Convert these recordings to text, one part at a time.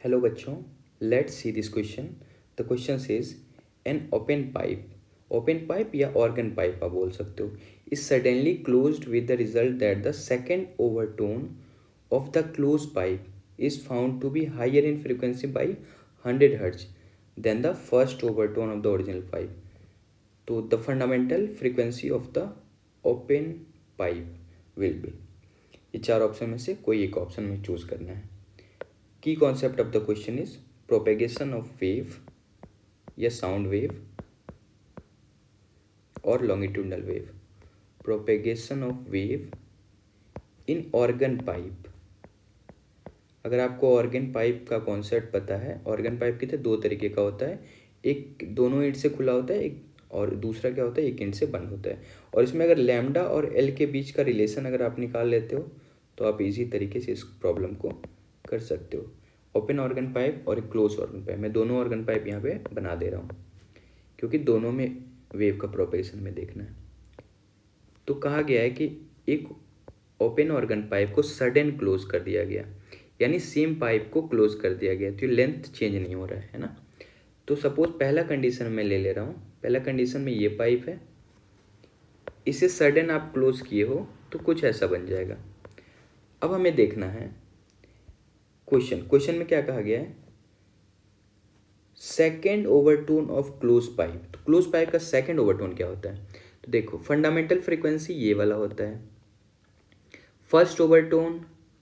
Hello बच्चों, let's see this question. The question says an open pipe या organ pipe आप बोल सकते हो, is suddenly closed with the result that the second overtone of the close pipe is found to be higher in frequency by 100 hertz then the first overtone of the original pipe. तो the fundamental frequency of the open pipe will be. ये चार option में से कोई एक option में choose करना है। की concept of the question is propagation of wave या साउंड वेव और longitudinal wave. Propagation of wave in organ pipe. अगर आपको ऑर्गन पाइप का कॉन्सेप्ट पता है, ऑर्गन पाइप कितने दो तरीके का होता है, एक दोनों एंड से खुला होता है, एक और दूसरा क्या होता है एक एंड से बंद होता है। और इसमें अगर लैम्डा और एल के बीच का रिलेशन अगर आप निकाल लेते हो तो आप इजी तरीके से इस प्रॉब्लम को कर सकते हो। ओपन ऑर्गन पाइप और एक क्लोज ऑर्गन पाइप, मैं दोनों ऑर्गन पाइप यहाँ पे बना दे रहा हूँ क्योंकि दोनों में वेव का प्रोपेगेशन में देखना है। तो कहा गया है कि एक ओपन ऑर्गन पाइप को सडन क्लोज कर दिया गया, यानी सेम पाइप को क्लोज कर दिया गया, तो लेंथ चेंज नहीं हो रहा है ना। तो सपोज पहला कंडीशन में ले ले रहा हूँ, पहला कंडीशन में ये पाइप है, इसे सडन आप क्लोज किए हो तो कुछ ऐसा बन जाएगा। अब हमें देखना है क्वेश्चन में क्या कहा गया है, second overtone of close pipe. तो क्लोज पाइप का सेकेंड ओवरटोन क्या होता है, तो देखो फंडामेंटल फ्रीक्वेंसी ये वाला होता है, फर्स्ट ओवरटोन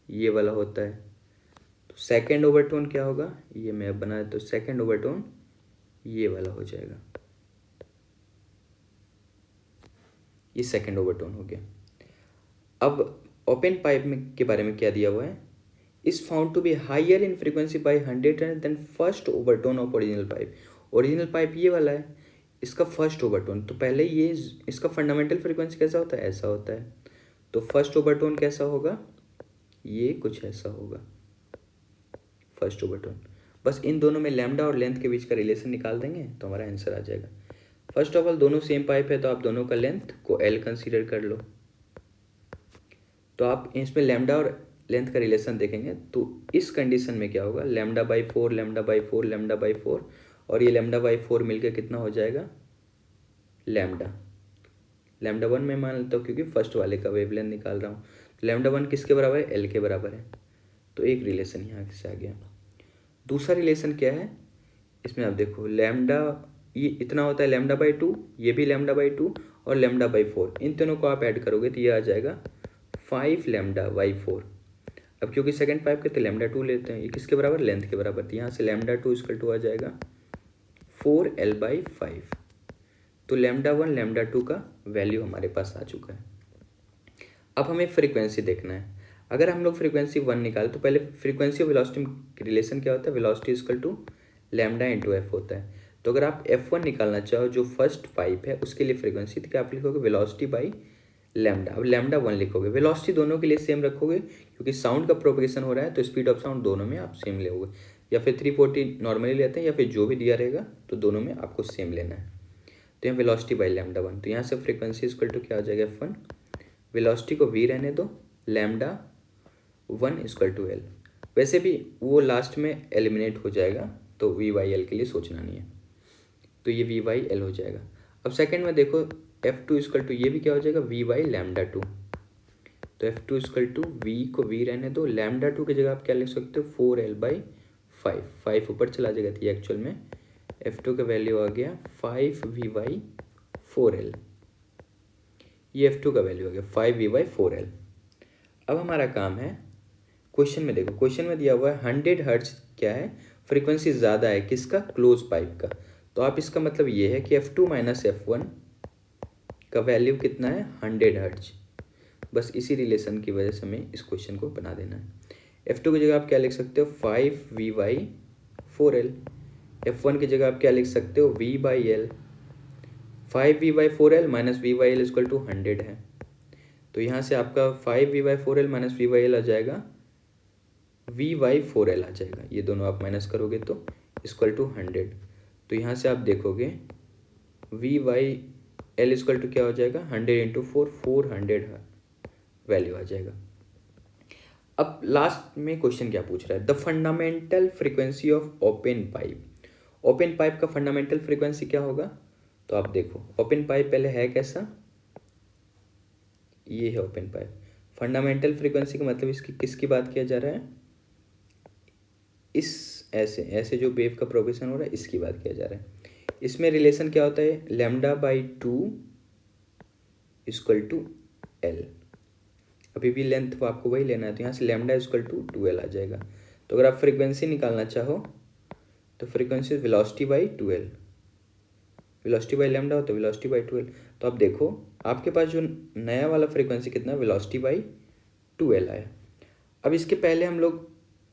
ये वाला होता है, तो सेकेंड ओवरटोन क्या होगा, ये मैं अब बना देता हूँ, सेकेंड ओवरटोन ये वाला हो जाएगा, ये सेकेंड ओवरटोन हो गया। अब ओपन पाइप में के बारे में क्या दिया हुआ है, is found to be higher in frequency by 100 then first overtone of original pipe. Original pipe ये वाला है, इसका फर्स्ट ओवरटोन, तो पहले ये इसका फंडामेंटल फ्रीक्वेंसी कैसा होता है, ऐसा होता है, तो फर्स्ट ओवरटोन कैसा होगा, ये कुछ ऐसा होगा फर्स्ट ओवरटोन। बस इन दोनों में लैम्डा और लेंथ के बीच का रिलेशन निकाल देंगे तो हमारा आंसर आ जाएगा। फर्स्ट ऑफ ऑल दोनों सेम पाइप है तो आप दोनों का लेंथ को एल कंसीडर कर लो, तो आप इसमें लैम्डा और लेंथ का रिलेशन देखेंगे तो इस कंडीशन में क्या होगा, lambda by four lambda by four lambda by four, और ये लैम्डा बाई फोर मिलकर कितना हो जाएगा, लैम्डा वन में मान लेता हूँ क्योंकि फर्स्ट वाले का वेवलेंथ निकाल रहा हूँ। तो लैम्डा वन किसके बराबर है, एल के बराबर है, तो एक रिलेशन यहाँ से आ गया। दूसरा रिलेशन क्या है, इसमें आप देखो लैम्डा ये इतना होता है लैम्डा बाई टू, ये भी लैम्डा बाई टू और लैम्डा बाई फोर, इन तीनों को आप ऐड करोगे तो ये आ जाएगा 5 लैम्डा बाई फोर। अब क्योंकि सेकंड पाइप के तो लैम्डा टू लेते हैं, ये किसके बराबर, लेंथ के बराबर, तो यहाँ से लैम्डा टू इक्वल टू आ जाएगा 4L बाई 5। तो लैम्डा वन लैम्डा टू का वैल्यू हमारे पास आ चुका है। अब हमें फ्रीक्वेंसी देखना है। अगर हम लोग फ्रीक्वेंसी वन निकाले तो पहले फ्रीक्वेंसी और वेलोसिटी रिलेशन क्या होता है, velocity equal to lambda into f होता है। तो अगर आप F1 निकालना चाहो जो फर्स्ट पाइप है उसके लिए फ्रीक्वेंसी, तो क्या आप लिखोगे वेलोसिटी बाई लैम्डा। अब लैम्डा वन लिखोगे, वेलोसिटी दोनों के लिए सेम रखोगे क्योंकि साउंड का प्रोपगेशन हो रहा है तो स्पीड ऑफ साउंड दोनों में आप सेम लोगे, या फिर 340 नॉर्मली लेते हैं या फिर जो भी दिया रहेगा, तो दोनों में आपको सेम लेना है। तो यहाँ वेलोसिटी बाई लैम्डा वन, तो यहाँ से फ्रीक्वेंसी इक्वल टू क्या हो जाएगा F1, वेलोसिटी को v रहने दो, lambda one equal to l. वैसे भी वो लास्ट में एलिमिनेट हो जाएगा तो वी बाई एल के लिए सोचना नहीं है, तो ये वी बाई एल हो जाएगा। अब सेकंड में देखो F2 इक्वल टू ये भी क्या हो जाएगा, वी बाई लैम्डा टू, तो F2 इक्वल टू वी को वी रहने दो, लैम्डा टू की जगह आप क्या लिख सकते हो 4L बाई 5, 5 ऊपर चला जाएगा, तो ये एक्चुअल में F2 का वैल्यू आ गया 5V बाई 4L, ये F2 का वैल्यू आ गया 5V बाई 4L। अब हमारा काम है क्वेश्चन में, देखो क्वेश्चन में दिया हुआ है 100 हर्ट्ज क्या है, फ्रीक्वेंसी ज़्यादा है किसका, क्लोज पाइप का, तो आप इसका मतलब ये है कि F2 माइनस F1 का वैल्यू कितना है 100 हर्ट्ज। बस इसी रिलेशन की वजह से हमें इस क्वेश्चन को बना देना है। F2 की जगह आप क्या लिख सकते हो 5V बाई 4L, F1 की जगह आप क्या लिख सकते हो V by L, 5V by 4L minus V by L equal to 100 है, तो यहाँ से आपका 5V by 4L minus V by L आ जाएगा V बाई 4L आ जाएगा, ये दोनों आप माइनस करोगे तो इक्वल टू 100। तो यहाँ से आप देखोगे V by L equal to क्या हो जाएगा 100 इंटू 4, 400 वैल्यू आ जाएगा। अब लास्ट में क्वेश्चन क्या पूछ रहा है, the fundamental frequency of open pipe. Open pipe का फंडामेंटल फ्रीक्वेंसी क्या होगा, तो आप देखो ओपन पाइप पहले है कैसा, ये है ओपन पाइप। फंडामेंटल फ्रीक्वेंसी का मतलब इसकी किसकी बात किया जा रहा है, इस ऐसे ऐसे जो वेव का प्रोग्रेशन हो रहा है इसकी बात किया जा रहा है। इसमें रिलेशन क्या होता है, lambda by 2 equal to l. अभी भी लेंथ वो आपको वही लेना है, तो यहाँ से लैम्डा इक्वल टू 2l आ जाएगा। तो अगर आप फ्रीक्वेंसी निकालना चाहो तो frequency velocity by 2l, velocity by lambda हो तो वेलोसिटी बाई 2l। तो आप देखो आपके पास जो नया वाला फ्रीक्वेंसी कितना, वेलोसिटी बाई 2l आया। अब इसके पहले हम लोग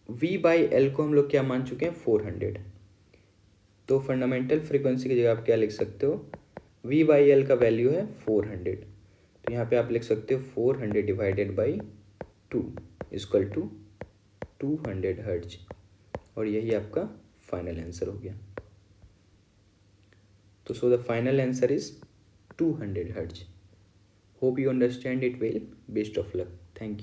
v बाई एल को हम लोग क्या मान चुके हैं, 400। तो फंडामेंटल फ्रीक्वेंसी की जगह आप क्या लिख सकते हो, v बाई एल का वैल्यू है 400। तो यहाँ पे आप लिख सकते हो 400 divided by 2 equal to 200 hertz, और यही आपका फाइनल आंसर हो गया। तो so the final answer is 200 hertz. Hope you understand it well. Best of luck. Thank you.